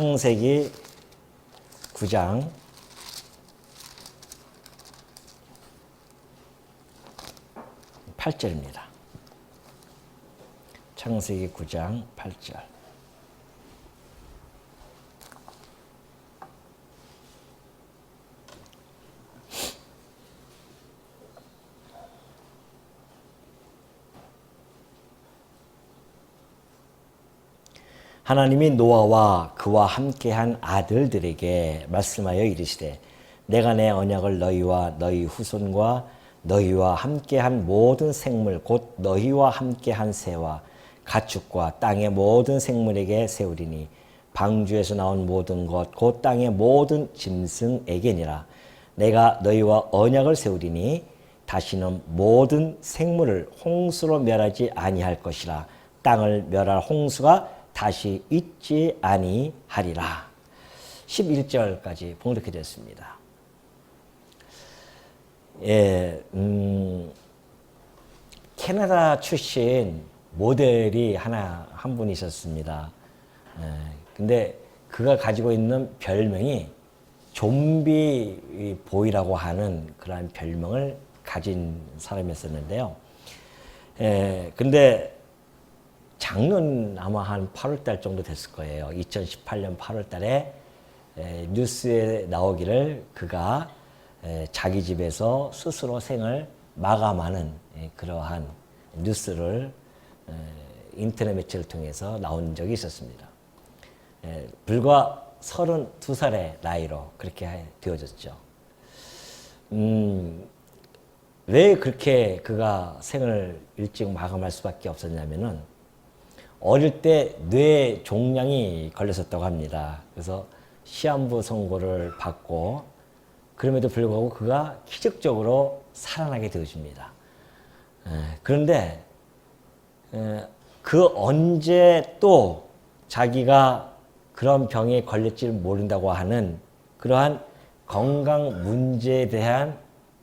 창세기 9장 8절입니다. 창세기 9장 8절. 하나님이 노아와 그와 함께한 아들들에게 말씀하여 이르시되 내가 내 언약을 너희와 너희 후손과 너희와 함께한 모든 생물 곧 너희와 함께한 새와 가축과 땅의 모든 생물에게 세우리니 방주에서 나온 모든 것 곧 땅의 모든 짐승에게니라. 내가 너희와 언약을 세우리니 다시는 모든 생물을 홍수로 멸하지 아니할 것이라. 땅을 멸할 홍수가 다시 있지 아니하리라. 11절까지 봉독해 드렸습니다. 캐나다 출신 모델이 한 분 있었습니다. 근데 그가 가지고 있는 별명이 좀비 보이라고 하는 그러한 별명을 가진 사람이었었는데요. 근데 작년 아마 한 8월달 정도 됐을 거예요. 2018년 8월달에 뉴스에 나오기를 그가 자기 집에서 스스로 생을 마감하는 그러한 뉴스를 인터넷 매체를 통해서 나온 적이 있었습니다. 불과 32살의 나이로 그렇게 되어졌죠. 왜 그렇게 그가 생을 일찍 마감할 수밖에 없었냐면은 어릴 때 뇌 종양이 걸렸었다고 합니다. 그래서 시한부 선고를 받고 그럼에도 불구하고 그가 기적적으로 살아나게 되어집니다. 그런데 그 언제 또 자기가 그런 병에 걸릴지 모른다고 하는 그러한 건강 문제에 대한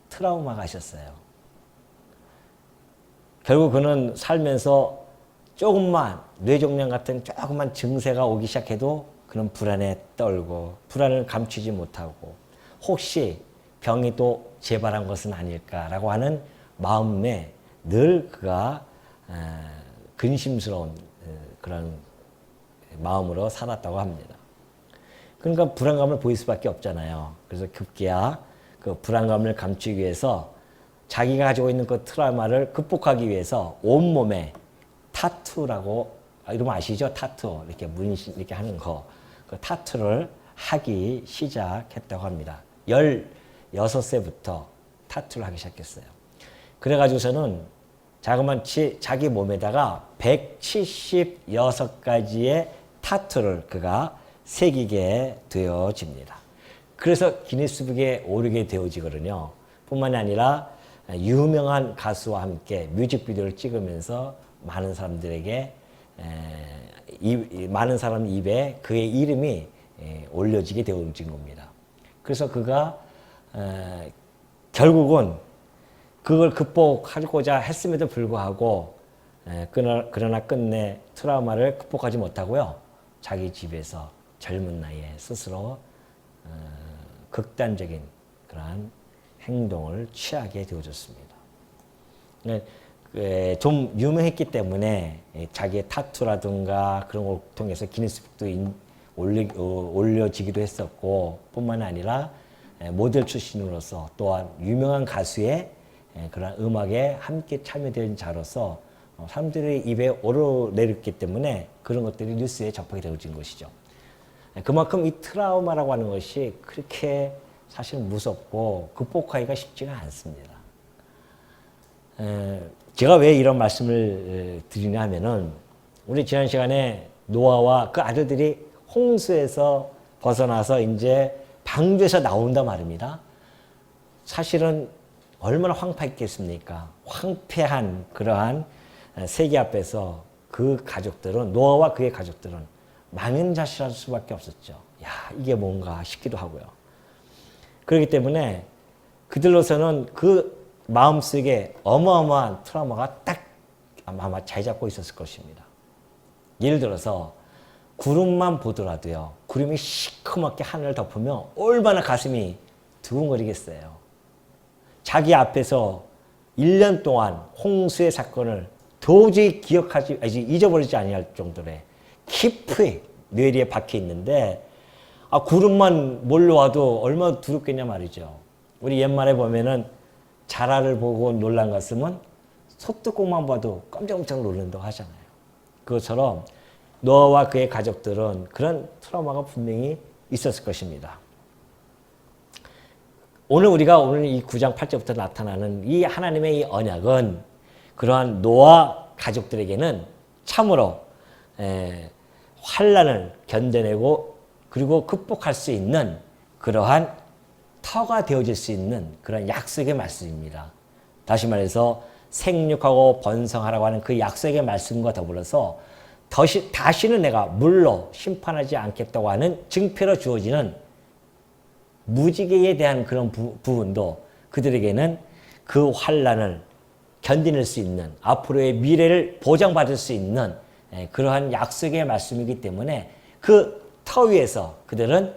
트라우마가 있었어요. 결국 그는 살면서 조금만 뇌종양 같은 조금만 증세가 오기 시작해도 그는 불안에 떨고 불안을 감추지 못하고 혹시 병이 또 재발한 것은 아닐까라고 하는 마음에 늘 그가 근심스러운 그런 마음으로 살았다고 합니다. 그러니까 불안감을 보일 수밖에 없잖아요. 그래서 급기야 그 불안감을 감추기 위해서 자기가 가지고 있는 그 트라우마를 극복하기 위해서 온몸에 타투라고 이러면 아시죠? 타투 이렇게 문신 이렇게 하는 거, 그 타투를 하기 시작했다고 합니다. 16세부터 타투를 하기 시작했어요. 그래가지고서는 자그마치 자기 몸에다가 176가지의 타투를 그가 새기게 되어집니다. 그래서 기네스북에 오르게 되어지거든요. 뿐만이 아니라 유명한 가수와 함께 뮤직비디오를 찍으면서 많은 사람들에게 많은 사람 입에 그의 이름이 올려지게 되어진 겁니다. 그래서 그가 결국은 그걸 극복하고자 했음에도 불구하고 그러나 끝내 트라우마를 극복하지 못하고요. 자기 집에서 젊은 나이에 스스로 극단적인 그러한 행동을 취하게 되어졌습니다. 좀 유명했기 때문에 자기의 타투라든가 그런 걸 통해서 기네스북도 올려지기도 했었고 뿐만 아니라 모델 출신으로서 또한 유명한 가수의 그런 음악에 함께 참여된 자로서 사람들의 입에 오르내렸기 때문에 그런 것들이 뉴스에 접하게 되어진 것이죠. 그만큼 이 트라우마라고 하는 것이 그렇게 사실 무섭고 극복하기가 쉽지가 않습니다. 제가 왜 이런 말씀을 드리냐 하면은 우리 지난 시간에 노아와 그 아들들이 홍수에서 벗어나서 이제 방주에서 나온단 말입니다. 사실은 얼마나 황폐했겠습니까? 황폐한 그러한 세계 앞에서 그 가족들은 노아와 그의 가족들은 망연자실할 수밖에 없었죠. 야, 이게 뭔가 싶기도 하고요. 그렇기 때문에 그들로서는 그 마음속에 어마어마한 트라우마가 딱 아마 자리 잡고 있었을 것입니다. 예를 들어서 구름만 보더라도요. 구름이 시커멓게 하늘을 덮으면 얼마나 가슴이 두근거리겠어요. 자기 앞에서 1년 동안 홍수의 사건을 도저히 잊어버리지 아니할 정도로 깊이 뇌리에 박혀 있는데 구름만 몰려와도 얼마나 두렵겠냐 말이죠. 우리 옛말에 보면은 자라를 보고 놀란 가슴은 소뚜껑만 봐도 깜짝깜짝 놀란다고 하잖아요. 그것처럼 노아와 그의 가족들은 그런 트라우마가 분명히 있었을 것입니다. 오늘 이 9장 8절부터 나타나는 이 하나님의 이 언약은 그러한 노아 가족들에게는 참으로 환난을 견뎌내고 그리고 극복할 수 있는 그러한 터가 되어질 수 있는 그런 약속의 말씀입니다. 다시 말해서 생육하고 번성하라고 하는 그 약속의 말씀과 더불어서 다시는 내가 물로 심판하지 않겠다고 하는 증표로 주어지는 무지개에 대한 그런 부분도 그들에게는 그 환난을 견뎌낼 수 있는 앞으로의 미래를 보장받을 수 있는 그러한 약속의 말씀이기 때문에 그 터 위에서 그들은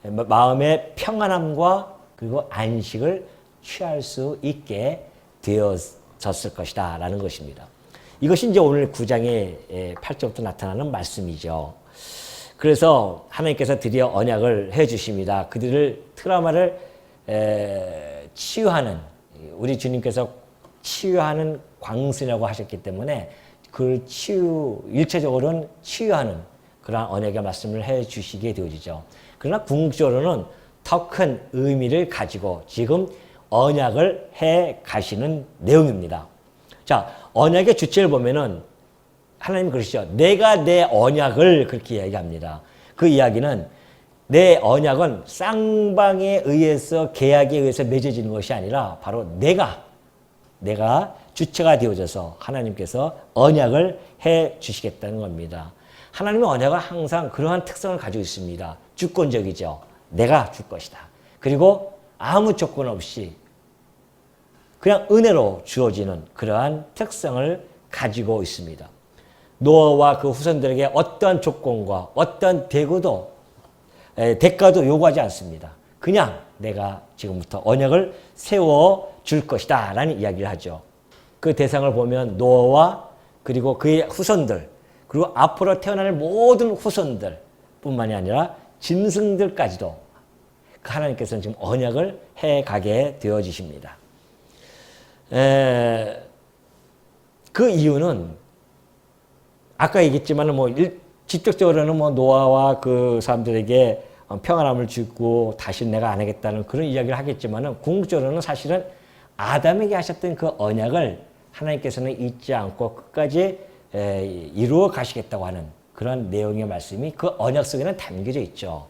마음의 평안함과 그리고 안식을 취할 수 있게 되어졌을 것이다 라는 것입니다. 이것이 이제 오늘 9장의 8절부터 나타나는 말씀이죠. 그래서 하나님께서 드디어 언약을 해 주십니다. 그들을 트라우마를 치유하는, 우리 주님께서 치유하는 광선이라고 하셨기 때문에 그 일체적으로는 치유하는 그런 언약의 말씀을 해 주시게 되어지죠. 그러나 궁극적으로는 더 큰 의미를 가지고 지금 언약을 해 가시는 내용입니다. 자, 언약의 주체를 보면은 하나님이 그러시죠. 내가 내 언약을 그렇게 이야기합니다. 그 이야기는 내 언약은 쌍방에 의해서 계약에 의해서 맺어지는 것이 아니라 바로 내가 주체가 되어져서 하나님께서 언약을 해 주시겠다는 겁니다. 하나님의 언약은 항상 그러한 특성을 가지고 있습니다. 주권적이죠. 내가 줄 것이다. 그리고 아무 조건 없이 그냥 은혜로 주어지는 그러한 특성을 가지고 있습니다. 노아와 그 후손들에게 어떠한 조건과 어떠한 대가도 요구하지 않습니다. 그냥 내가 지금부터 언약을 세워 줄 것이다 라는 이야기를 하죠. 그 대상을 보면 노아와 그리고 그의 후손들 그리고 앞으로 태어날 모든 후손들 뿐만이 아니라 짐승들까지도 하나님께서는 지금 언약을 해가게 되어지십니다. 그 이유는 아까 얘기했지만 직접적으로는 노아와 그 사람들에게 평안함을 주고 다시 내가 안 하겠다는 그런 이야기를 하겠지만은 궁극적으로는 사실은 아담에게 하셨던 그 언약을 하나님께서는 잊지 않고 끝까지 이루어 가시겠다고 하는 그런 내용의 말씀이 그 언약 속에는 담겨져 있죠.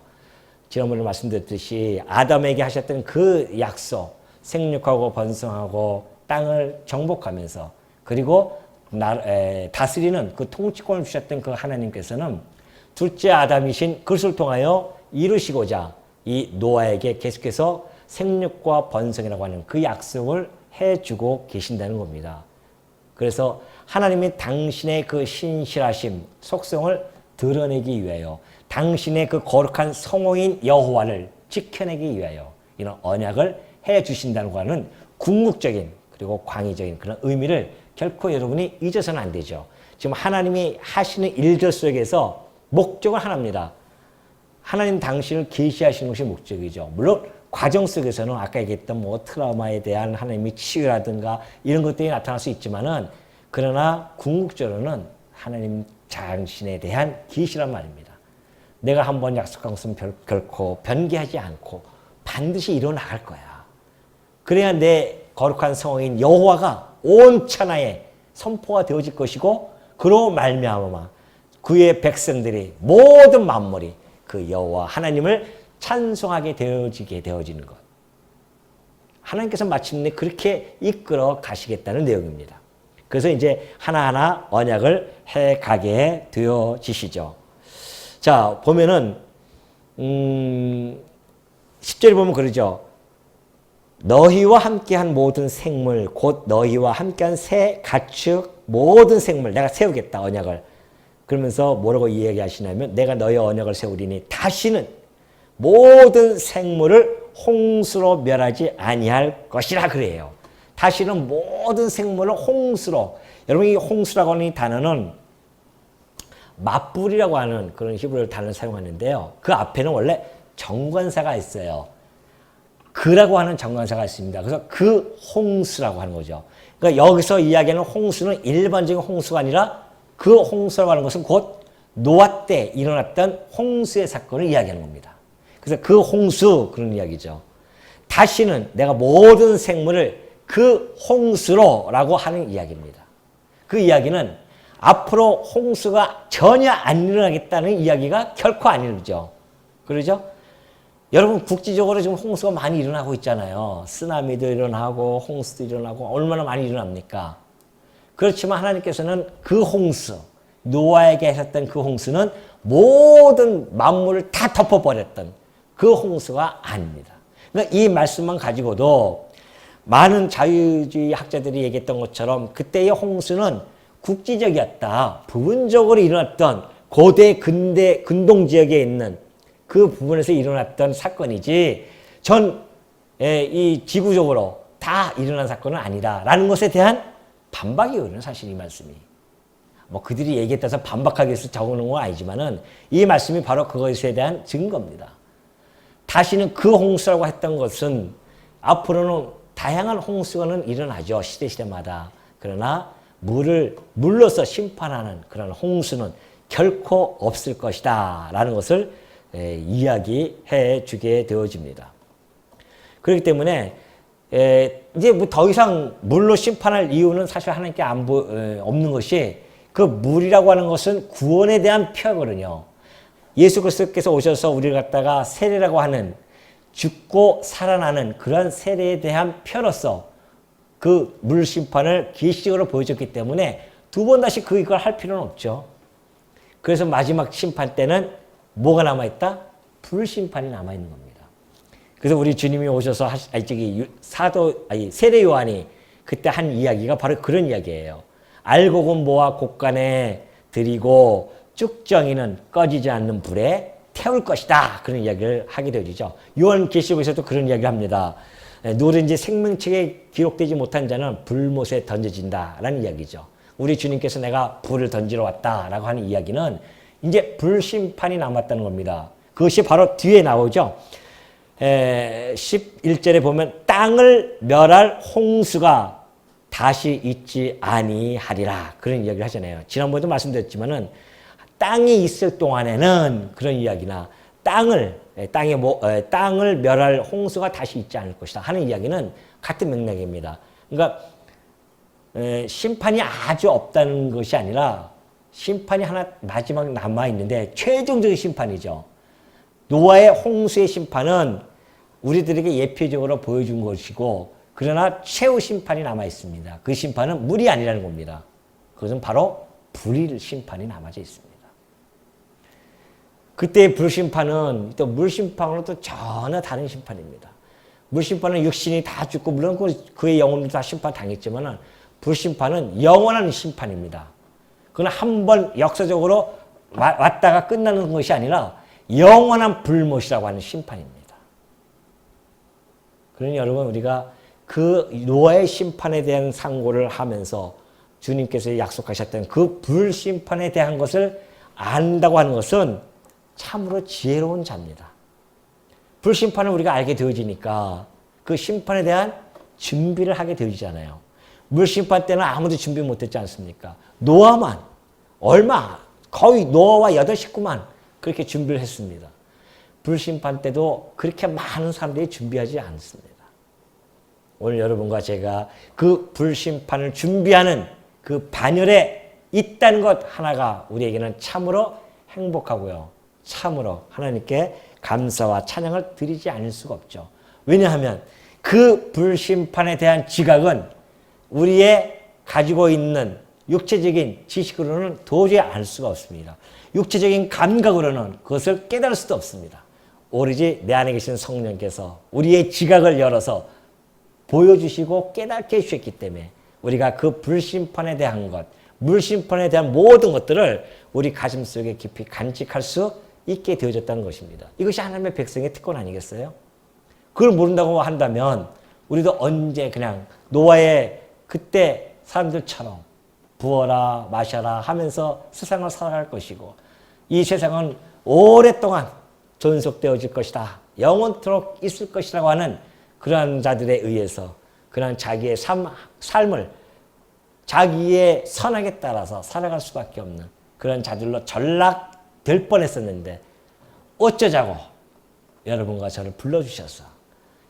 지난번에 말씀드렸듯이 아담에게 하셨던 그 약속, 생육하고 번성하고 땅을 정복하면서 그리고 다스리는 그 통치권을 주셨던 그 하나님께서는 둘째 아담이신 그것을 통하여 이루시고자 이 노아에게 계속해서 생육과 번성이라고 하는 그 약속을 해주고 계신다는 겁니다. 그래서 하나님이 당신의 그 신실하심, 속성을 드러내기 위하여 당신의 그 거룩한 성호인 여호와를 지켜내기 위하여 이런 언약을 해주신다는 거는 궁극적인 그리고 광의적인 그런 의미를 결코 여러분이 잊어서는 안 되죠. 지금 하나님이 하시는 일들 속에서 목적은 하나입니다. 하나님 당신을 계시하시는 것이 목적이죠. 물론 과정 속에서는 아까 얘기했던 트라우마에 대한 하나님의 치유라든가 이런 것들이 나타날 수 있지만은 그러나 궁극적으로는 하나님 당신에 대한 계시란 말입니다. 내가 한번 약속한 것은 결코 변개하지 않고 반드시 이뤄나갈 거야. 그래야 내 거룩한 성호인 여호와가 온 천하에 선포가 되어질 것이고 그로 말미암아 그의 백성들이 모든 만물이 그 여호와 하나님을 찬송하게 되어지는 것. 하나님께서 마침내 그렇게 이끌어 가시겠다는 내용입니다. 그래서 이제 하나하나 언약을 해가게 되어지시죠. 자, 보면은 10절에 보면 그러죠. 너희와 함께한 모든 생물 곧 너희와 함께한 새 가축 모든 생물 내가 세우겠다 언약을. 그러면서 뭐라고 이야기하시냐면 내가 너의 언약을 세우리니 다시는 모든 생물을 홍수로 멸하지 아니할 것이라 그래요. 다시는 모든 생물을 홍수로. 여러분 이 홍수라고 하는 이 단어는 맞불이라고 하는 그런 히브리어 단어를 사용하는데요. 그 앞에는 원래 정관사가 있어요. 그라고 하는 정관사가 있습니다. 그래서 그 홍수라고 하는 거죠. 그러니까 여기서 이야기하는 홍수는 일반적인 홍수가 아니라 그 홍수라고 하는 것은 곧 노아 때 일어났던 홍수의 사건을 이야기하는 겁니다. 그래서 그 홍수 그런 이야기죠. 다시는 내가 모든 생물을 그 홍수로라고 하는 이야기입니다. 그 이야기는 앞으로 홍수가 전혀 안 일어나겠다는 이야기가 결코 아니죠. 그러죠? 여러분 국지적으로 지금 홍수가 많이 일어나고 있잖아요. 쓰나미도 일어나고 홍수도 일어나고 얼마나 많이 일어납니까? 그렇지만 하나님께서는 그 홍수, 노아에게 하셨던 그 홍수는 모든 만물을 다 덮어버렸던 그 홍수가 아닙니다. 그러니까 이 말씀만 가지고도 많은 자유주의 학자들이 얘기했던 것처럼 그때의 홍수는 국지적이었다. 부분적으로 일어났던 고대 근동 지역에 있는 그 부분에서 일어났던 사건이지 이 지구적으로 다 일어난 사건은 아니다라는 것에 대한 반박이거든요. 사실 이 말씀이. 뭐 그들이 얘기했다서 반박하기 위해서 적어놓은 건 아니지만은 이 말씀이 바로 그것에 대한 증거입니다. 다시는 그 홍수라고 했던 것은 앞으로는 다양한 홍수는 일어나죠. 시대마다. 그러나 물로서 심판하는 그런 홍수는 결코 없을 것이다 라는 것을 이야기해 주게 되어집니다. 그렇기 때문에 이제 뭐 더 이상 물로 심판할 이유는 사실 하나님께 없는 것이 그 물이라고 하는 것은 구원에 대한 표거든요. 예수 그리스도께서 오셔서 우리를 갖다가 세례라고 하는 죽고 살아나는 그런 세례에 대한 표로서 그 물 심판을 계시적으로 보여줬기 때문에 두 번 다시 그걸 할 필요는 없죠. 그래서 마지막 심판 때는 뭐가 남아있다? 불 심판이 남아있는 겁니다. 그래서 우리 주님이 오셔서 세례 요한이 그때 한 이야기가 바로 그런 이야기예요. 알곡은 모아 곳간에 들이고 쭉정이는 꺼지지 않는 불에 태울 것이다. 그런 이야기를 하게 되죠. 요한계시록에서도 그런 이야기를 합니다. 누구든지 생명책에 기록되지 못한 자는 불못에 던져진다라는 이야기죠. 우리 주님께서 내가 불을 던지러 왔다라고 하는 이야기는 이제 불심판이 남았다는 겁니다. 그것이 바로 뒤에 나오죠. 11절에 보면 땅을 멸할 홍수가 다시 있지 아니하리라. 그런 이야기를 하잖아요. 지난번에도 말씀드렸지만은 땅이 있을 동안에는 그런 이야기나 땅을 멸할 홍수가 다시 있지 않을 것이다 하는 이야기는 같은 맥락입니다. 그러니까 심판이 아주 없다는 것이 아니라 심판이 하나 마지막 남아있는데 최종적인 심판이죠. 노아의 홍수의 심판은 우리들에게 예표적으로 보여준 것이고 그러나 최후 심판이 남아있습니다. 그 심판은 물이 아니라는 겁니다. 그것은 바로 불의 심판이 남아져 있습니다. 그때의 불심판은 또 물심판으로 또 전혀 다른 심판입니다. 물심판은 육신이 다 죽고 물론 그의 영혼도 다 심판당했지만 불심판은 영원한 심판입니다. 그건 한 번 역사적으로 왔다가 끝나는 것이 아니라 영원한 불못이라고 하는 심판입니다. 그러니 여러분 우리가 그 노아의 심판에 대한 상고를 하면서 주님께서 약속하셨던 그 불심판에 대한 것을 안다고 하는 것은 참으로 지혜로운 자입니다. 불심판을 우리가 알게 되어지니까 그 심판에 대한 준비를 하게 되어지잖아요. 물심판 때는 아무도 준비 못했지 않습니까? 노아만 거의 노아와 8 식구만 그렇게 준비를 했습니다. 불심판 때도 그렇게 많은 사람들이 준비하지 않습니다. 오늘 여러분과 제가 그 불심판을 준비하는 그 반열에 있다는 것 하나가 우리에게는 참으로 행복하고요. 참으로 하나님께 감사와 찬양을 드리지 않을 수가 없죠. 왜냐하면 그 불심판에 대한 지각은 우리의 가지고 있는 육체적인 지식으로는 도저히 알 수가 없습니다. 육체적인 감각으로는 그것을 깨달을 수도 없습니다. 오로지 내 안에 계신 성령께서 우리의 지각을 열어서 보여주시고 깨닫게 해주셨기 때문에 우리가 그 불심판에 대한 것, 물심판에 대한 모든 것들을 우리 가슴 속에 깊이 간직할 수 있게 되어졌다는 것입니다. 이것이 하나님의 백성의 특권 아니겠어요? 그걸 모른다고 한다면 우리도 언제 그냥 노아의 그때 사람들처럼 부어라 마셔라 하면서 세상을 살아갈 것이고 이 세상은 오랫동안 존속되어질 것이다. 영원토록 있을 것이라고 하는 그러한 자들에 의해서 그냥 자기의 삶을 자기의 선악에 따라서 살아갈 수밖에 없는 그런 자들로 전락될 뻔했었는데 어쩌자고 여러분과 저를 불러주셔서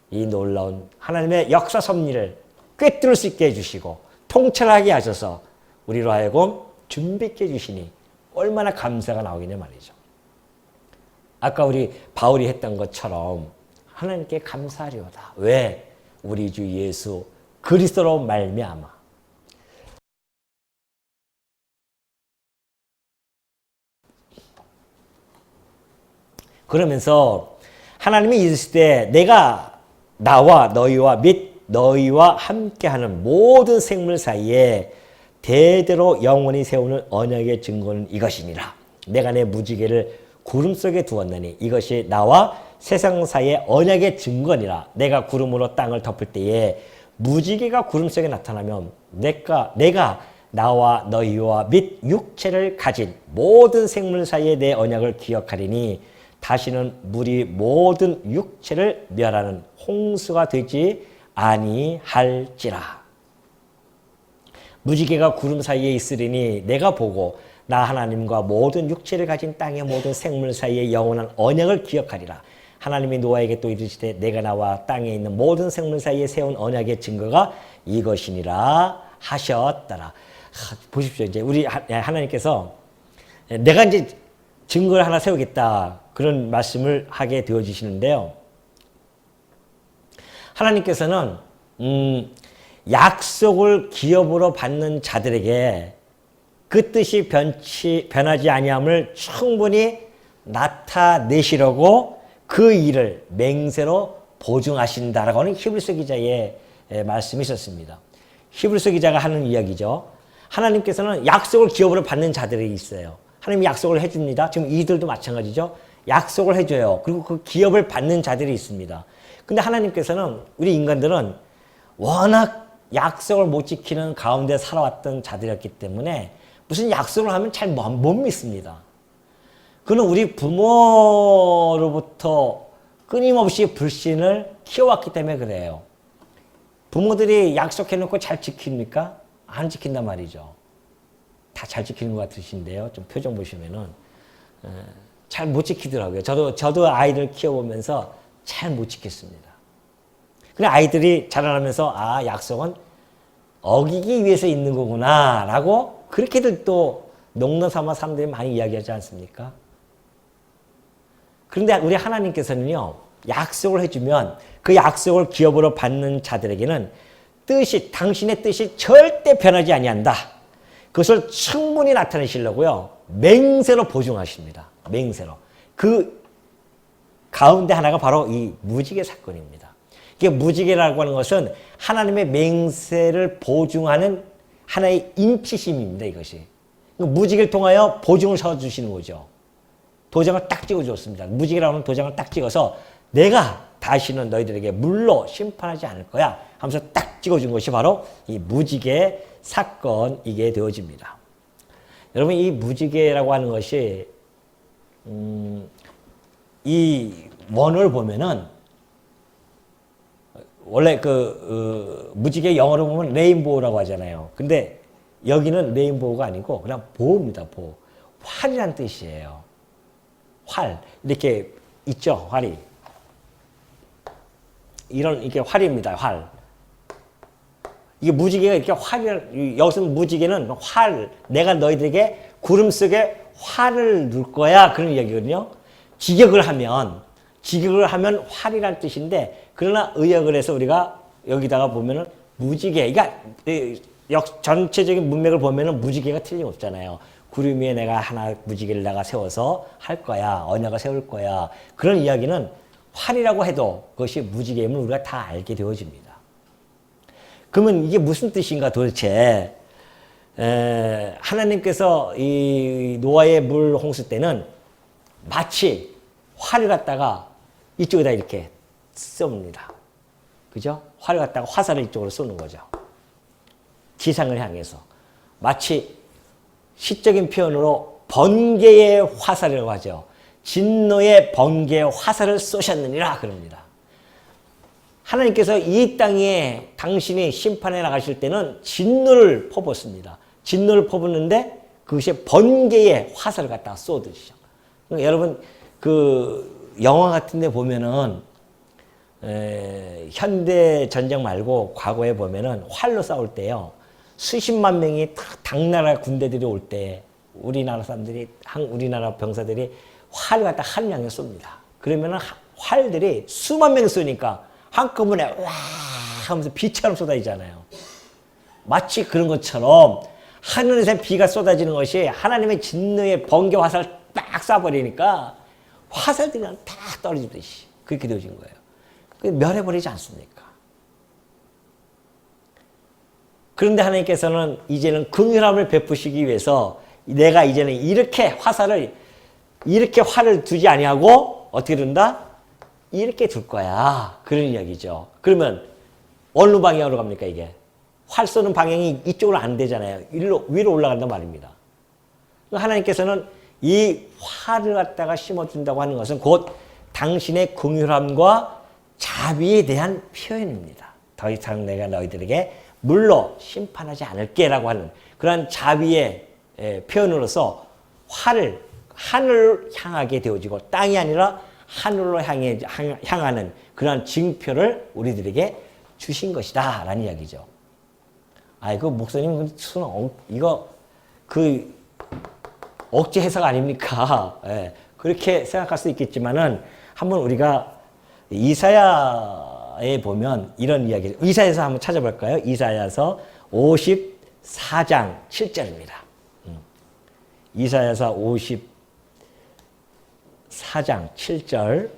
이 놀라운 하나님의 역사 섭리를 꿰뚫을 수 있게 해주시고 통찰하게 하셔서 우리로 하여금 준비케 해주시니 얼마나 감사가 나오겠냐 말이죠. 아까 우리 바울이 했던 것처럼 하나님께 감사하리오다. 왜? 우리 주 예수 그리스도로 말미암아 그러면서 하나님이 있을 때 내가 나와 너희와 및 너희와 함께하는 모든 생물 사이에 대대로 영원히 세우는 언약의 증거는 이것이니라. 내가 내 무지개를 구름 속에 두었느니 이것이 나와 세상 사이의 언약의 증거니라. 내가 구름으로 땅을 덮을 때에 무지개가 구름 속에 나타나면 내가 나와 너희와 및 육체를 가진 모든 생물 사이의 내 언약을 기억하리니 다시는 물이 모든 육체를 멸하는 홍수가 되지 아니할지라. 무지개가 구름 사이에 있으리니 내가 보고 나 하나님과 모든 육체를 가진 땅의 모든 생물 사이의 영원한 언약을 기억하리라. 하나님이 노아에게 또 이르시되 내가 나와 땅에 있는 모든 생물 사이에 세운 언약의 증거가 이것이니라 하셨더라. 보십시오. 이제 우리 하나님께서 내가 이제 증거를 하나 세우겠다. 그런 말씀을 하게 되어지시는데요. 하나님께서는 약속을 기업으로 받는 자들에게 그 뜻이 변하지 아니함을 충분히 나타내시려고 그 일을 맹세로 보증하신다라고 하는 히브리서 기자의 말씀이 있었습니다. 히브리서 기자가 하는 이야기죠. 하나님께서는 약속을 기업으로 받는 자들이 있어요. 하나님이 약속을 해줍니다. 지금 이들도 마찬가지죠. 약속을 해줘요. 그리고 그 기업을 받는 자들이 있습니다. 근데 하나님께서는 우리 인간들은 워낙 약속을 못 지키는 가운데 살아왔던 자들이었기 때문에 무슨 약속을 하면 잘 못 믿습니다. 그는 우리 부모로부터 끊임없이 불신을 키워왔기 때문에 그래요. 부모들이 약속해놓고 잘 지킵니까? 안 지킨단 말이죠. 다 잘 지키는 것 같으신데요. 좀 표정 보시면은 잘 못 지키더라고요. 저도 아이들 키워보면서 잘 못 지켰습니다. 근데 아이들이 자라나면서 아 약속은 어기기 위해서 있는 거구나 라고 그렇게들 또 농담삼아 사람들이 많이 이야기하지 않습니까? 그런데 우리 하나님께서는요 약속을 해주면 그 약속을 기업으로 받는 자들에게는 당신의 뜻이 절대 변하지 아니한다. 그것을 충분히 나타내시려고요 맹세로 보증하십니다. 맹세로. 그 가운데 하나가 바로 이 무지개 사건입니다. 이게 무지개라고 하는 것은 하나님의 맹세를 보증하는 하나의 인치심입니다. 이것이. 무지개를 통하여 보증을 서주시는 거죠. 도장을 딱 찍어줬습니다. 무지개라고 하는 도장을 딱 찍어서 내가 다시는 너희들에게 물로 심판하지 않을 거야 하면서 딱 찍어준 것이 바로 이 무지개 사건이게 되어집니다. 여러분 이 무지개라고 하는 것이 이 원을 보면은 원래 무지개 영어로 보면 레인보우라고 하잖아요. 근데 여기는 레인보우가 아니고 그냥 보우입니다. 보우. 활이란 뜻이에요. 활. 이렇게 있죠. 활이. 이게 활입니다. 활. 이게 무지개가 이렇게 여기서 무지개는 활. 내가 너희들에게 구름 속에 활을 넣을 거야. 그런 이야기거든요. 직역을 하면 활이란 뜻인데, 그러나 의역을 해서 우리가 여기다가 보면은 무지개. 그러니까 전체적인 문맥을 보면은 무지개가 틀림없잖아요. 구름 위에 내가 하나 무지개를 내가 세워서 할 거야. 언약을 세울 거야. 그런 이야기는 활이라고 해도 그것이 무지개임을 우리가 다 알게 되어집니다. 그러면 이게 무슨 뜻인가 도대체? 하나님께서 이 노아의 물 홍수 때는 마치 활을 갖다가 이쪽에다 이렇게 쏩니다. 그죠? 활을 갖다가 화살을 이쪽으로 쏘는 거죠. 지상을 향해서. 마치 시적인 표현으로 번개의 화살이라고 하죠. 진노의 번개의 화살을 쏘셨느니라 그럽니다. 하나님께서 이 땅에 당신이 심판해 나가실 때는 진노를 퍼붓습니다. 진노를 퍼붓는데 그것이 번개의 화살을 갖다가 쏘듯이죠. 그러니까 여러분 그 영화 같은 데 보면은 현대 전쟁 말고 과거에 보면은 활로 싸울 때요. 수십만 명이 당나라 군대들이 올 때 우리나라 사람들이 우리나라 병사들이 활을 갖다 하늘 향해 쏩니다. 그러면은 활들이 수만 명 쏘니까 한꺼번에 와 하면서 비처럼 쏟아지잖아요. 마치 그런 것처럼 하늘에서 비가 쏟아지는 것이 하나님의 진노의 번개 화살을 딱 쏴버리니까 화살들이 그냥 다 떨어지듯이 그렇게 되어진 거예요. 멸해버리지 않습니까? 그런데 하나님께서는 이제는 긍휼함을 베푸시기 위해서 내가 이제는 이렇게 활을 두지 아니하고 어떻게 둔다? 이렇게 둘 거야. 그런 이야기죠. 그러면 어느 방향으로 갑니까 이게? 활 쏘는 방향이 이쪽으로 안 되잖아요. 위로 올라간단 말입니다. 하나님께서는 이 활을 갖다가 심어준다고 하는 것은 곧 당신의 긍휼함과 자비에 대한 표현입니다. 더 이상 내가 너희들에게 물로 심판하지 않을게라고 하는 그러한 자비의 표현으로서 활을 하늘을 향하게 되어지고 땅이 아니라 하늘로 향하는 그러한 징표를 우리들에게 주신 것이다 라는 이야기죠. 아이고 목사님 이거 그 억지 해석 아닙니까? 그렇게 생각할 수 있겠지만은 한번 우리가 이사야에 보면 이런 이야기, 이사야서 한번 찾아볼까요? 이사야서 54장 7절입니다. 이사야서 54장 7절.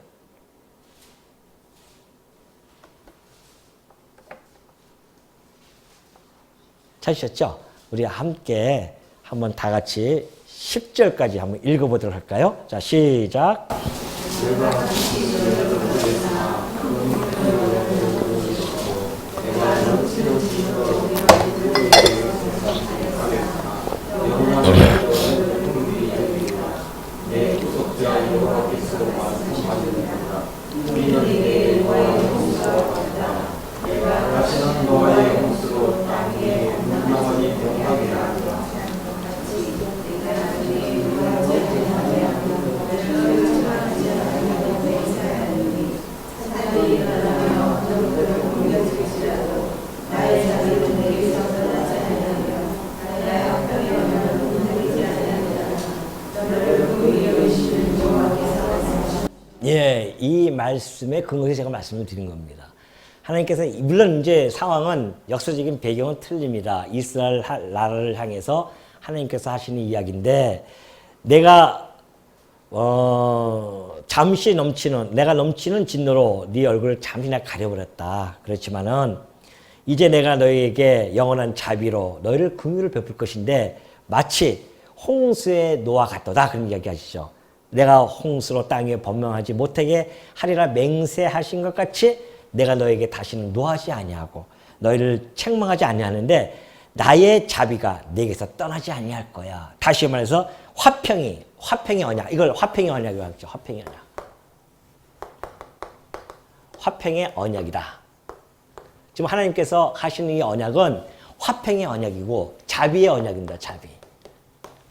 찾으셨죠? 우리 함께 한번 다 같이 10절까지 한번 읽어보도록 할까요? 자, 시작. 예, 이 말씀의 근거에서 제가 말씀을 드린 겁니다. 하나님께서 물론 이제 상황은 역사적인 배경은 틀립니다. 이스라엘 나라를 향해서 하나님께서 하시는 이야기인데 내가 내가 넘치는 진노로 네 얼굴을 잠시나 가려버렸다. 그렇지만은 이제 내가 너희에게 영원한 자비로 너희를 긍휼을 베풀 것인데 마치 홍수의 노와 같도다. 그런 이야기 하시죠. 내가 홍수로 땅 위에 번명하지 못하게 하리라 맹세하신 것 같이 내가 너에게 다시는 노하지 아니하고 너희를 책망하지 아니하는데 나의 자비가 내게서 떠나지 아니할 거야. 다시 말해서 화평의 언약. 이걸 화평의 언약이라고 하죠. 화평의 언약. 화평의 언약이다. 지금 하나님께서 하시는 이 언약은 화평의 언약이고 자비의 언약입니다.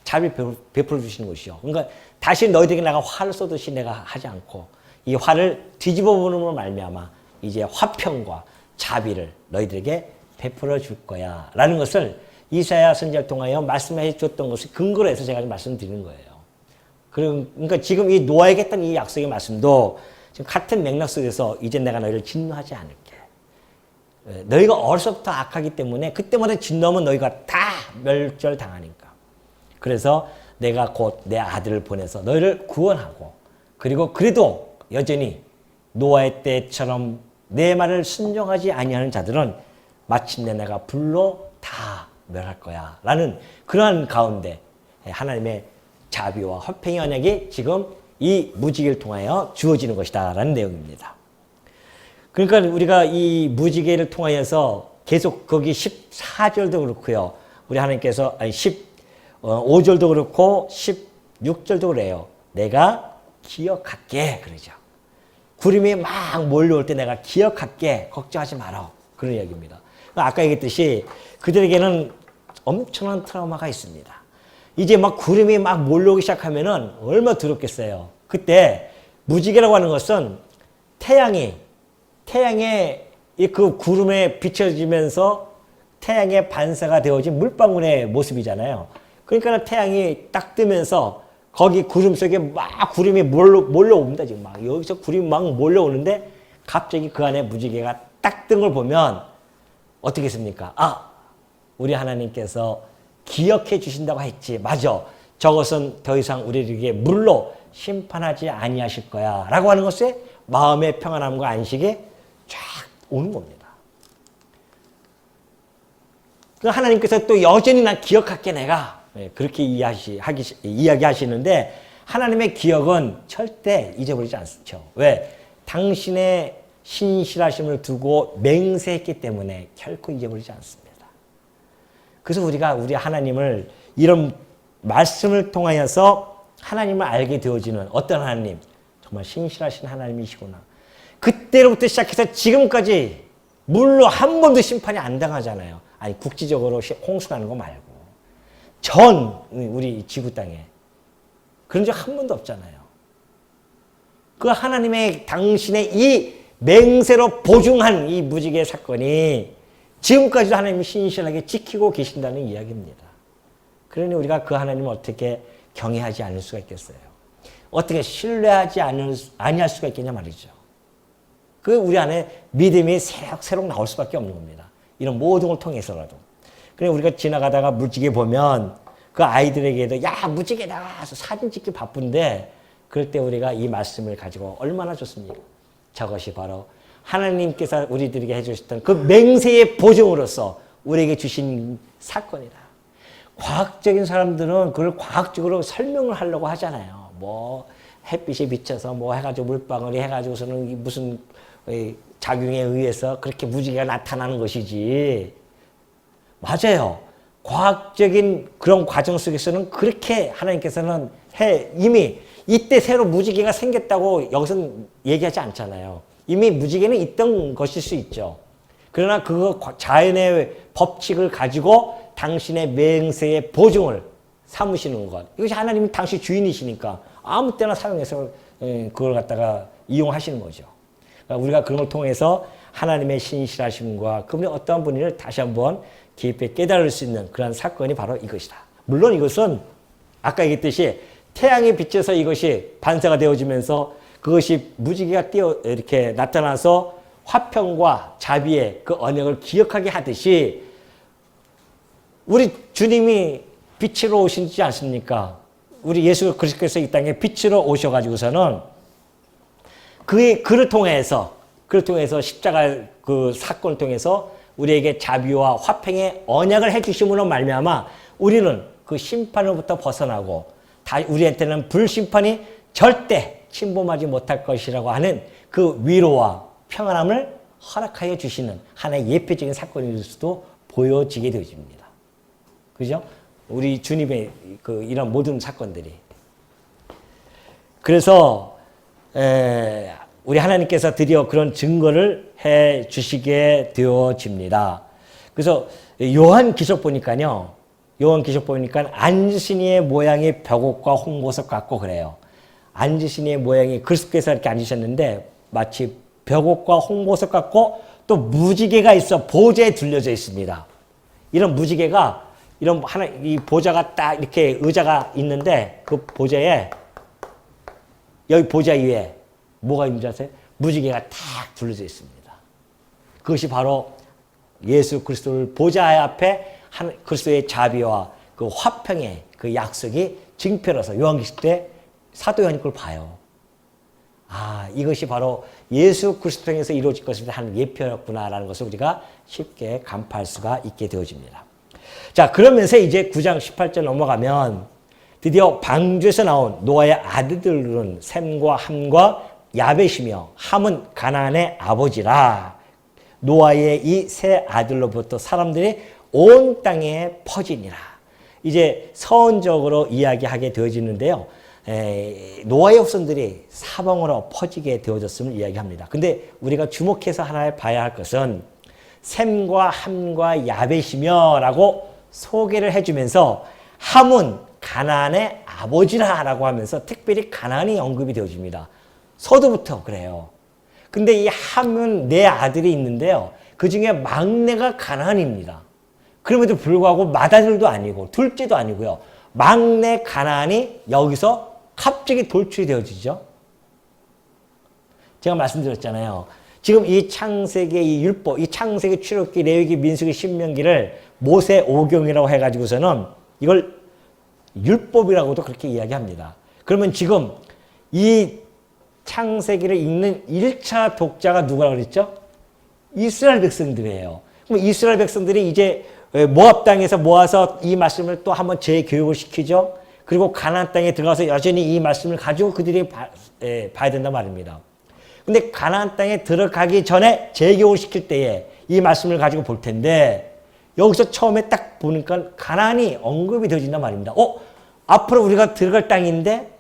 자비를 베풀어 주시는 것이요. 그러니까 다시 너희들에게 내가 활을 쏘듯이 내가 하지 않고 이 활을 뒤집어 보는으로 말미암아 이제 화평과 자비를 너희들에게 베풀어 줄 거야 라는 것을 이사야 선지자를 통하여 말씀해 줬던 것을 근거로 해서 제가 말씀드리는 거예요. 그러니까 지금 이 노아에게 했던 이 약속의 말씀도 지금 같은 맥락 속에서 이제 내가 너희를 진노하지 않을게. 너희가 어려서부터 악하기 때문에 그때마다 진노하면 너희가 다 멸절당하니까. 그래서 내가 곧 내 아들을 보내서 너희를 구원하고 그리고 그래도 여전히 노아의 때처럼 내 말을 순종하지 아니하는 자들은 마침내 내가 불로 다 멸할 거야 라는 그러한 가운데 하나님의 자비와 화평의 언약이 지금 이 무지개를 통하여 주어지는 것이다 라는 내용입니다. 그러니까 우리가 이 무지개를 통하여서 계속 거기 14절도 그렇고요. 우리 하나님께서 15절도 그렇고 16절도 그래요. 내가 기억할게 그러죠. 구름이 막 몰려올 때 내가 기억할게 걱정하지 마라 그런 이야기입니다. 아까 얘기했듯이 그들에게는 엄청난 트라우마가 있습니다. 이제 막 구름이 막 몰려오기 시작하면은 얼마나 두렵겠어요. 그때 무지개라고 하는 것은 태양의 그 구름에 비춰지면서 태양의 반사가 되어진 물방울의 모습이잖아요. 그러니까 태양이 딱 뜨면서 거기 구름 속에 막 구름이 몰려옵니다. 지금 막 여기서 구름이 막 몰려오는데 갑자기 그 안에 무지개가 딱 뜬 걸 보면 어떻게 했습니까? 아, 우리 하나님께서 기억해 주신다고 했지. 맞아. 저것은 더 이상 우리에게 물로 심판하지 아니하실 거야. 라고 하는 것에 마음의 평안함과 안식이 쫙 오는 겁니다. 그 하나님께서 또 여전히 난 기억할게 내가. 그렇게 이야기하시는데 하나님의 기억은 절대 잊어버리지 않죠. 왜? 당신의 신실하심을 두고 맹세했기 때문에 결코 잊어버리지 않습니다. 그래서 우리가 우리 하나님을 이런 말씀을 통하여서 하나님을 알게 되어지는 어떤 하나님, 정말 신실하신 하나님이시구나. 그때로부터 시작해서 지금까지 물로 한 번도 심판이 안 당하잖아요. 아니 국지적으로 홍수나는 거 말고 전 우리 지구 땅에 그런 적 한 번도 없잖아요. 그 하나님의 당신의 이 맹세로 보증한 이 무지개 사건이 지금까지도 하나님이 신실하게 지키고 계신다는 이야기입니다. 그러니 우리가 그 하나님을 어떻게 경외하지 않을 수가 있겠어요? 어떻게 신뢰하지 아니할 수가 있겠냐 말이죠. 그 우리 안에 믿음이 새록새록 나올 수밖에 없는 겁니다. 이런 모든 걸 통해서라도. 그래 우리가 지나가다가 무지개 보면 그 아이들에게도 야 무지개다 사진 찍기 바쁜데 그럴 때 우리가 이 말씀을 가지고 얼마나 좋습니까? 저것이 바로 하나님께서 우리들에게 해주셨던 그 맹세의 보증으로서 우리에게 주신 사건이다. 과학적인 사람들은 그걸 과학적으로 설명을 하려고 하잖아요. 뭐 햇빛이 비쳐서 뭐 해가지고 물방울이 해가지고서는 무슨 작용에 의해서 그렇게 무지개가 나타나는 것이지. 맞아요. 과학적인 그런 과정 속에서는 그렇게 하나님께서는 이미 이때 새로 무지개가 생겼다고 여기서는 얘기하지 않잖아요. 이미 무지개는 있던 것일 수 있죠. 그러나 그 자연의 법칙을 가지고 당신의 맹세의 보증을 삼으시는 것. 이것이 하나님이 당신 주인이시니까 아무 때나 사용해서 그걸 갖다가 이용하시는 거죠. 그러니까 우리가 그런 걸 통해서 하나님의 신실하심과 그분이 어떠한 분인지를 다시 한번 깊이 깨달을 수 있는 그런 사건이 바로 이것이다. 물론 이것은 아까 얘기했듯이 태양의 빛에서 이것이 반사가 되어지면서 그것이 무지개가 이렇게 나타나서 화평과 자비의 그 언약을 기억하게 하듯이 우리 주님이 빛으로 오시지 않습니까? 우리 예수 그리스도께서 이 땅에 빛으로 오셔가지고서는 그를 통해서 십자가 그 사건을 통해서 우리에게 자비와 화평의 언약을 해주심으로 말미암아 우리는 그 심판으로부터 벗어나고 우리한테는 불심판이 절대 침범하지 못할 것이라고 하는 그 위로와 평안함을 허락하여 주시는 하나의 예표적인 사건일 수도 보여지게 되어집니다. 그죠? 우리 주님의 이런 모든 사건들이. 그래서 우리 하나님께서 드디어 그런 증거를 해 주시게 되어집니다. 그래서 요한기록 보니까 안지신이의 모양이 벽옥과 홍보석 같고 그래요. 안지신이의 모양이 그리스도께서 이렇게 앉으셨는데 마치 벽옥과 홍보석 같고 또 무지개가 있어 보좌에 둘려져 있습니다. 이런 무지개가 이 보좌가 딱 이렇게 의자가 있는데 그 보좌에 여기 보좌 위에 뭐가 있는지 아세요? 무지개가 탁 둘러져 있습니다. 그것이 바로 예수 그리스도를 보좌 앞에 그리스도의 자비와 그 화평의 그 약속이 증표라서 요한계시록 때 사도 요한이 그걸 봐요. 아, 이것이 바로 예수 그리스도 통해서 이루어질 것을 하는 예표였구나라는 것을 우리가 쉽게 간파할 수가 있게 되어집니다. 자, 그러면서 이제 9장 18절 넘어가면 드디어 방주에서 나온 노아의 아들들은 셈과 함과 야벳이며 함은 가나안의 아버지라. 노아의 이 세 아들로부터 사람들이 온 땅에 퍼지니라. 이제 서원적으로 이야기하게 되어지는데요. 노아의 후손들이 사방으로 퍼지게 되어졌음을 이야기합니다. 근데 우리가 주목해서 하나 봐야 할 것은 셈과 함과 야벳이며 라고 소개를 해주면서 함은 가나안의 아버지라 라고 하면서 특별히 가나안이 언급이 되어집니다. 서두부터 그래요. 근데 이 함은 네 아들이 있는데요. 그 중에 막내가 가나안입니다. 그럼에도 불구하고 맏아들도 아니고 둘째도 아니고요. 막내 가나안이 여기서 갑자기 돌출이 되어지죠. 제가 말씀드렸잖아요. 지금 이 창세기, 이 율법, 이 창세기, 출애굽기, 레위기, 민수기, 신명기를 모세 오경이라고 해가지고서는 이걸 율법이라고도 그렇게 이야기합니다. 그러면 지금 이 창세기를 읽는 1차 독자가 누구라고 그랬죠? 이스라엘 백성들이에요. 그럼 이스라엘 백성들이 이제 모압 땅에서 모아서 이 말씀을 또 한번 재교육을 시키죠. 그리고 가나안 땅에 들어가서 여전히 이 말씀을 가지고 그들이 봐야 된단 말입니다. 근데 가나안 땅에 들어가기 전에 재교육을 시킬 때에 이 말씀을 가지고 볼 텐데 여기서 처음에 딱 보니까 가나안이 언급이 되어진단 말입니다. 앞으로 우리가 들어갈 땅인데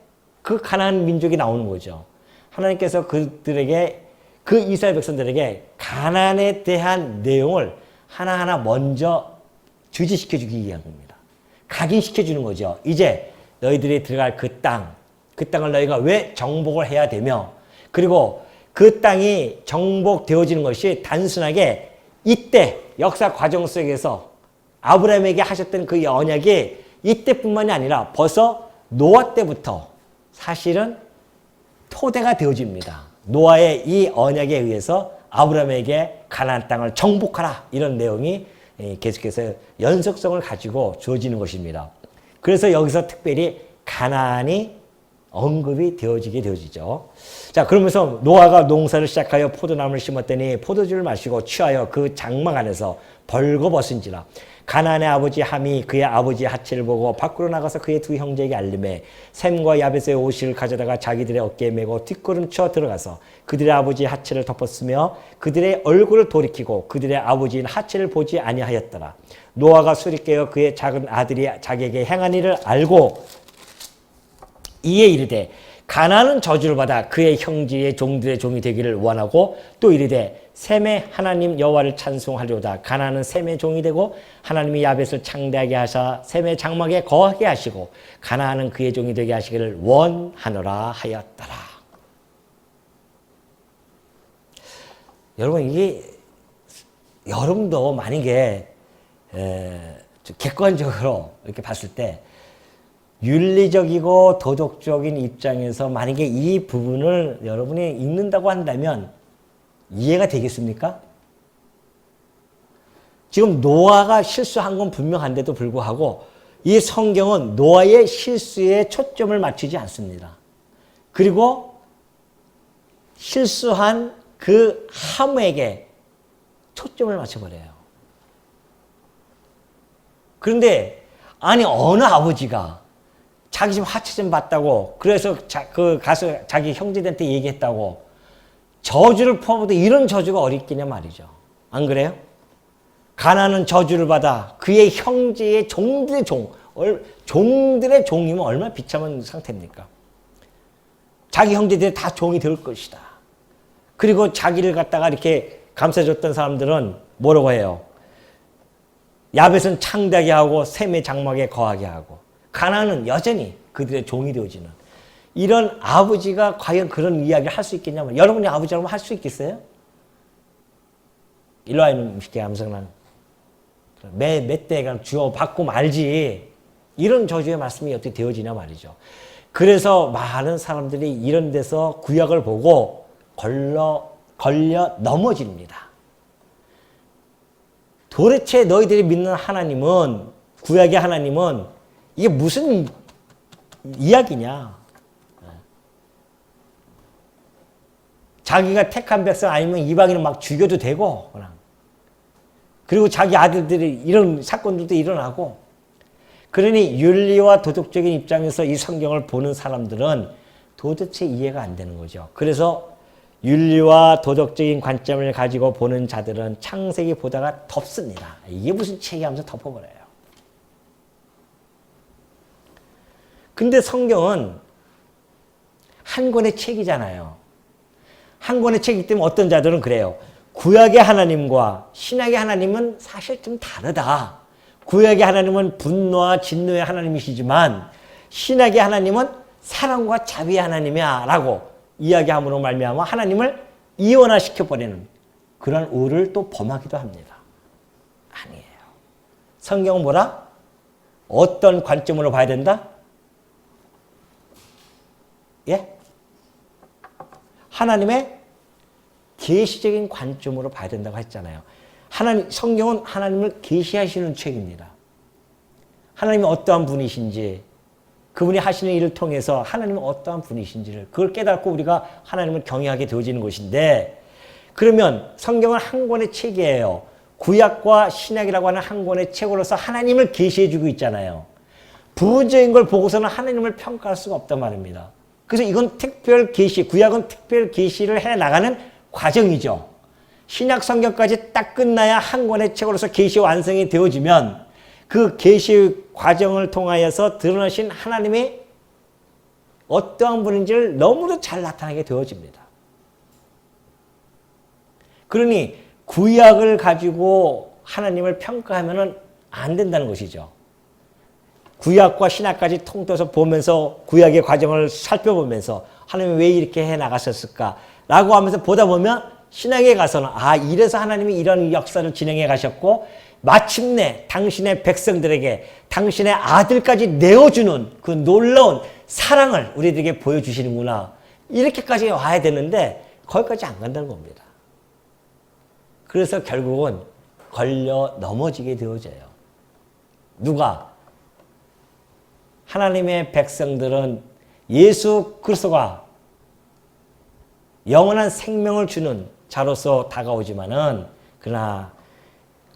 그 가나안 민족이 나오는 거죠. 하나님께서 그들에게, 그 이스라엘 백성들에게 가나안에 대한 내용을 하나하나 먼저 주지시켜 주기 위한 겁니다. 각인시켜 주는 거죠. 이제 너희들이 들어갈 그 땅을 너희가 왜 정복을 해야 되며, 그리고 그 땅이 정복되어지는 것이 단순하게 이때 역사 과정 속에서 아브라함에게 하셨던 그 언약이 이때뿐만이 아니라 벌써 노아 때부터 사실은 토대가 되어집니다. 노아의 이 언약에 의해서 아브라함에게 가나안 땅을 정복하라, 이런 내용이 계속해서 연속성을 가지고 주어지는 것입니다. 그래서 여기서 특별히 가나안이 언급이 되어지죠. 자, 그러면서 노아가 농사를 시작하여 포도나무를 심었더니 포도주를 마시고 취하여 그 장막 안에서 벌거벗은지라. 가나안의 아버지 함이 그의 아버지의 하체를 보고 밖으로 나가서 그의 두 형제에게 알림해 셈과 야벳의 옷을 가져다가 자기들의 어깨에 메고 뒷걸음쳐 들어가서 그들의 아버지의 하체를 덮었으며 그들의 얼굴을 돌이키고 그들의 아버지인 하체를 보지 아니하였더라. 노아가 술이 깨어 그의 작은 아들이 자기에게 행한 일을 알고 이에 이르되 가나안은 저주를 받아 그의 형제의 종들의 종이 되기를 원하고 또 이르되 셈의 하나님 여호와를 찬송하려다. 가나안은 셈의 종이 되고 하나님이 야벳을 창대하게 하사 셈의 장막에 거하게 하시고 가나안은 그의 종이 되게 하시기를 원하노라 하였더라. 여러분, 이게 여러분도 만약에 객관적으로 이렇게 봤을 때 윤리적이고 도덕적인 입장에서 만약에 이 부분을 여러분이 읽는다고 한다면 이해가 되겠습니까? 지금 노아가 실수한 건 분명한데도 불구하고 이 성경은 노아의 실수에 초점을 맞추지 않습니다. 그리고 실수한 그 함에게 초점을 맞춰버려요. 그런데 아니 어느 아버지가 자기 집 하체 좀 봤다고 그래서 가서 자기 형제들한테 얘기했다고 저주를 퍼부어도 이런 저주가 어디 있겠냐 말이죠. 안 그래요? 가나안은 저주를 받아 그의 형제의 종들의 종들의 종이면 얼마나 비참한 상태입니까? 자기 형제들이 다 종이 될 것이다. 그리고 자기를 갖다가 이렇게 감싸줬던 사람들은 뭐라고 해요? 야벳은 창대하게 하고 셈의 장막에 거하게 하고 가나안은 여전히 그들의 종이 되어지는 이런 아버지가 과연 그런 이야기를 할 수 있겠냐면 여러분이 아버지라면 할 수 있겠어요? 일로 와 이놈 새끼 함성난 몇 대가 주워받고 말지 이런 저주의 말씀이 어떻게 되어지냐 말이죠. 그래서 많은 사람들이 이런 데서 구약을 보고 걸려 넘어집니다. 도대체 너희들이 믿는 하나님은 구약의 하나님은 이게 무슨 이야기냐. 자기가 택한 백성 아니면 이방인은 막 죽여도 되고 그냥 그리고 자기 아들들이 이런 사건들도 일어나고, 그러니 윤리와 도덕적인 입장에서 이 성경을 보는 사람들은 도대체 이해가 안 되는 거죠. 그래서 윤리와 도덕적인 관점을 가지고 보는 자들은 창세기 보다가 덮습니다. 이게 무슨 책이 하면서 덮어버려요. 근데 성경은 한 권의 책이잖아요. 한 권의 책이기 때문에 어떤 자들은 그래요. 구약의 하나님과 신약의 하나님은 사실 좀 다르다. 구약의 하나님은 분노와 진노의 하나님이시지만 신약의 하나님은 사랑과 자비의 하나님이야 라고 이야기함으로 말미암아 하나님을 이원화시켜버리는 그런 의를 또 범하기도 합니다. 아니에요. 성경은 뭐라? 어떤 관점으로 봐야 된다? 예? 하나님의 계시적인 관점으로 봐야 된다고 했잖아요. 성경은 하나님을 계시하시는 책입니다. 하나님이 어떠한 분이신지, 그분이 하시는 일을 통해서 하나님은 어떠한 분이신지를 그걸 깨닫고 우리가 하나님을 경외하게 되어지는 것인데, 그러면 성경은 한 권의 책이에요. 구약과 신약이라고 하는 한 권의 책으로서 하나님을 계시해주고 있잖아요. 부분적인 걸 보고서는 하나님을 평가할 수가 없단 말입니다. 그래서 이건 특별 계시, 구약은 특별 계시를 해나가는 과정이죠. 신약 성경까지 딱 끝나야 한 권의 책으로서 계시 완성이 되어지면 그 계시 과정을 통하여서 드러나신 하나님이 어떠한 분인지를 너무도 잘 나타나게 되어집니다. 그러니 구약을 가지고 하나님을 평가하면 안 된다는 것이죠. 구약과 신약까지 통틀어서 보면서 구약의 과정을 살펴보면서 하나님이 왜 이렇게 해나가셨을까 라고 하면서 보다 보면 신약에 가서는 이래서 하나님이 이런 역사를 진행해 가셨고 마침내 당신의 백성들에게 당신의 아들까지 내어주는 그 놀라운 사랑을 우리들에게 보여주시는구나. 이렇게까지 와야 되는데 거기까지 안 간다는 겁니다. 그래서 결국은 걸려 넘어지게 되어져요. 누가? 하나님의 백성들은 예수 그리스도가 영원한 생명을 주는 자로서 다가오지만은 그러나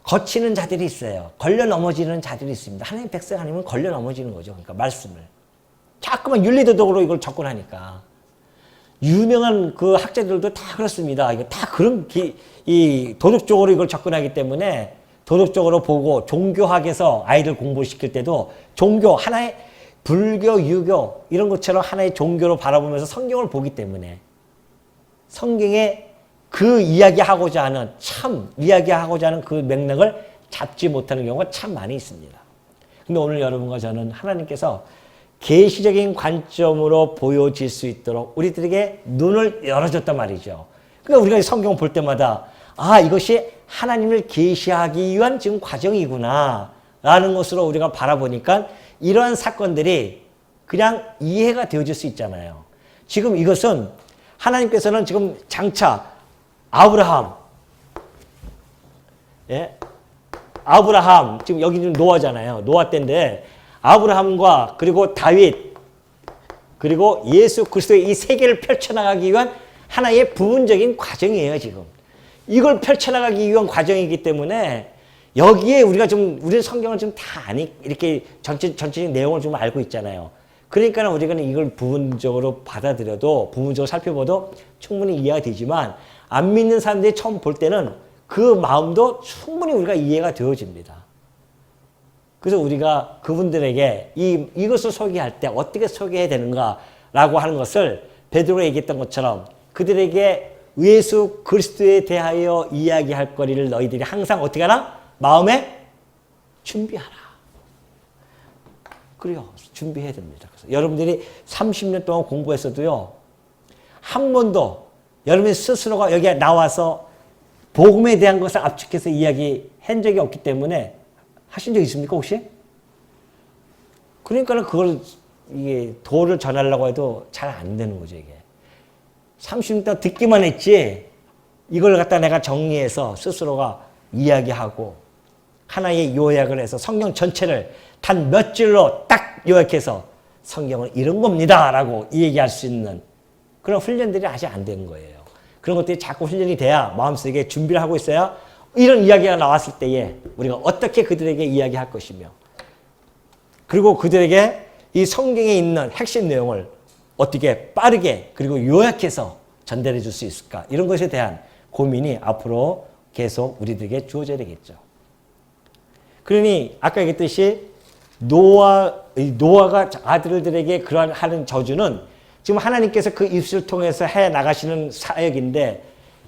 거치는 자들이 있어요. 걸려 넘어지는 자들이 있습니다. 하나님의 백성 아니면 걸려 넘어지는 거죠. 그러니까 말씀을. 자꾸만 윤리도덕으로 이걸 접근하니까. 유명한 그 학자들도 다 그렇습니다. 이거 다 그런 이 도덕적으로 이걸 접근하기 때문에 도덕적으로 보고 종교학에서 아이들 공부시킬 때도 종교 하나의 불교, 유교 이런 것처럼 하나의 종교로 바라보면서 성경을 보기 때문에 성경에 그 이야기하고자 하는 그 맥락을 잡지 못하는 경우가 참 많이 있습니다. 근데 오늘 여러분과 저는 하나님께서 계시적인 관점으로 보여질 수 있도록 우리들에게 눈을 열어줬단 말이죠. 그러니까 우리가 성경 볼 때마다 이것이 하나님을 계시하기 위한 지금 과정이구나 라는 것으로 우리가 바라보니까 이러한 사건들이 그냥 이해가 되어질 수 있잖아요. 지금 이것은 하나님께서는 지금 장차 아브라함, 지금 여기는 노아잖아요. 노아 때인데 아브라함과 그리고 다윗 그리고 예수 그리스도의 이 세계를 펼쳐나가기 위한 하나의 부분적인 과정이에요. 지금 이걸 펼쳐나가기 위한 과정이기 때문에 여기에 우리 성경을 좀 다 이렇게 전체적인 내용을 좀 알고 있잖아요. 그러니까 우리가 이걸 부분적으로 받아들여도 부분적으로 살펴봐도 충분히 이해가 되지만 안 믿는 사람들이 처음 볼 때는 그 마음도 충분히 우리가 이해가 되어집니다. 그래서 우리가 그분들에게 이것을 소개할 때 어떻게 소개해야 되는가라고 하는 것을 베드로가 얘기했던 것처럼 그들에게 예수 그리스도에 대하여 이야기할 거리를 너희들이 항상 어떻게 하라? 마음에 준비하라. 그래요. 준비해야 됩니다. 그래서 여러분들이 30년 동안 공부했어도요. 한 번도 여러분 스스로가 여기에 나와서 복음에 대한 것을 압축해서 이야기한 적이 없기 때문에 하신 적 있습니까 혹시? 그러니까 그걸 이게 도를 전하려고 해도 잘 안 되는 거죠 이게. 30년 동안 듣기만 했지 이걸 갖다 내가 정리해서 스스로가 이야기하고 하나의 요약을 해서 성경 전체를 단 몇 줄로 딱 요약해서 성경은 이런 겁니다 라고 얘기할 수 있는 그런 훈련들이 아직 안 되는 거예요. 그런 것들이 자꾸 훈련이 돼야 마음속에 준비를 하고 있어야 이런 이야기가 나왔을 때에 우리가 어떻게 그들에게 이야기할 것이며 그리고 그들에게 이 성경에 있는 핵심 내용을 어떻게 빠르게 그리고 요약해서 전달해 줄 수 있을까? 이런 것에 대한 고민이 앞으로 계속 우리들에게 주어져야 되겠죠. 그러니 아까 얘기했듯이 노아가 아들들에게 그러한 하는 저주는 지금 하나님께서 그 입술을 통해서 해 나가시는 사역인데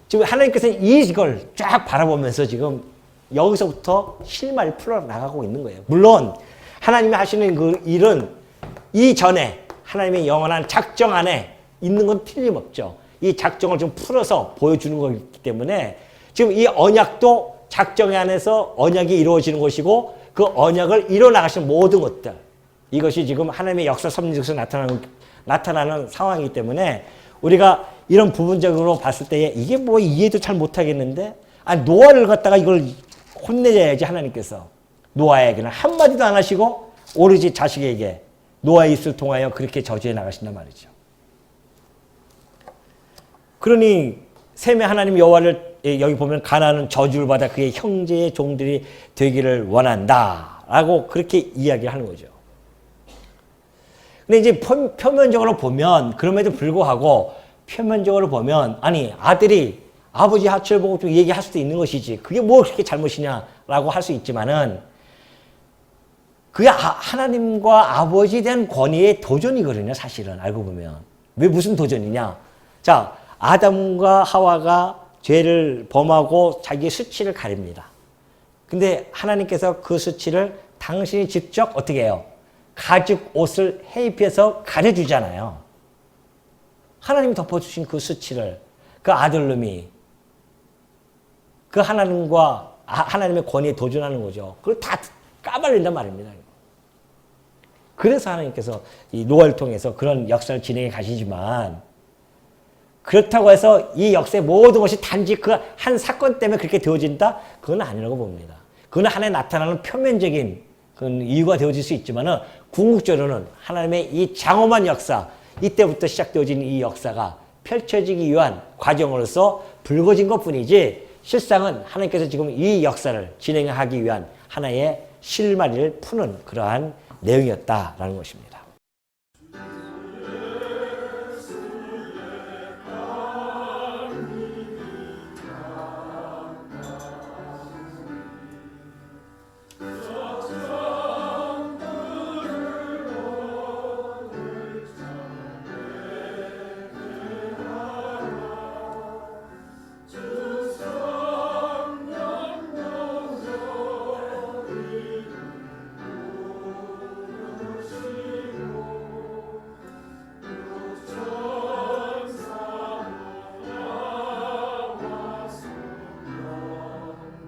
지금 하나님께서는 이걸 쫙 바라보면서 지금 여기서부터 실마리를 풀어나가고 있는 거예요. 물론 하나님이 하시는 그 일은 이전에 하나님의 영원한 작정 안에 있는 건 틀림없죠. 이 작정을 좀 풀어서 보여주는 거기 때문에 지금 이 언약도 작정 안에서 언약이 이루어지는 것이고 그 언약을 이뤄나가시는 모든 것들 이것이 지금 하나님의 역사 섭리에서 나타나는 상황이기 때문에 우리가 이런 부분적으로 봤을 때 이게 뭐 이해도 잘 못하겠는데 노아를 갖다가 이걸 혼내야지 하나님께서 노아에게는 한마디도 안 하시고 오로지 자식에게 노아의 입술을 통하여 그렇게 저주해 나가신단 말이죠. 그러니 셈의 하나님 여호와를 여기 보면 가나안은 저주를 받아 그의 형제의 종들이 되기를 원한다 라고 그렇게 이야기하는 거죠. 근데 이제 표면적으로 보면 그럼에도 불구하고 표면적으로 보면 아니 아들이 아버지 하체를 보고 좀 얘기할 수도 있는 것이지 그게 뭐 그렇게 잘못이냐라고 할 수 있지만은 그게 하나님과 아버지에 대한 권위의 도전이거든요. 사실은 알고 보면 왜 무슨 도전이냐? 자 아담과 하와가 죄를 범하고 자기의 수치를 가립니다. 근데 하나님께서 그 수치를 당신이 직접 어떻게 해요? 가죽 옷을 해입혀서 가려주잖아요. 하나님이 덮어주신 그 수치를 그 아들놈이 그 하나님과 하나님의 권위에 도전하는 거죠. 그걸 다 까발린단 말입니다. 그래서 하나님께서 이 노아를 통해서 그런 역사를 진행해 가시지만 그렇다고 해서 이 역사의 모든 것이 단지 그 한 사건 때문에 그렇게 되어진다? 그건 아니라고 봅니다. 그건 하나의 나타나는 표면적인 그런 이유가 되어질 수 있지만은 궁극적으로는 하나님의 이 장엄한 역사, 이때부터 시작되어진 이 역사가 펼쳐지기 위한 과정으로서 불거진 것 뿐이지 실상은 하나님께서 지금 이 역사를 진행하기 위한 하나의 실마리를 푸는 그러한 내용이었다라는 것입니다.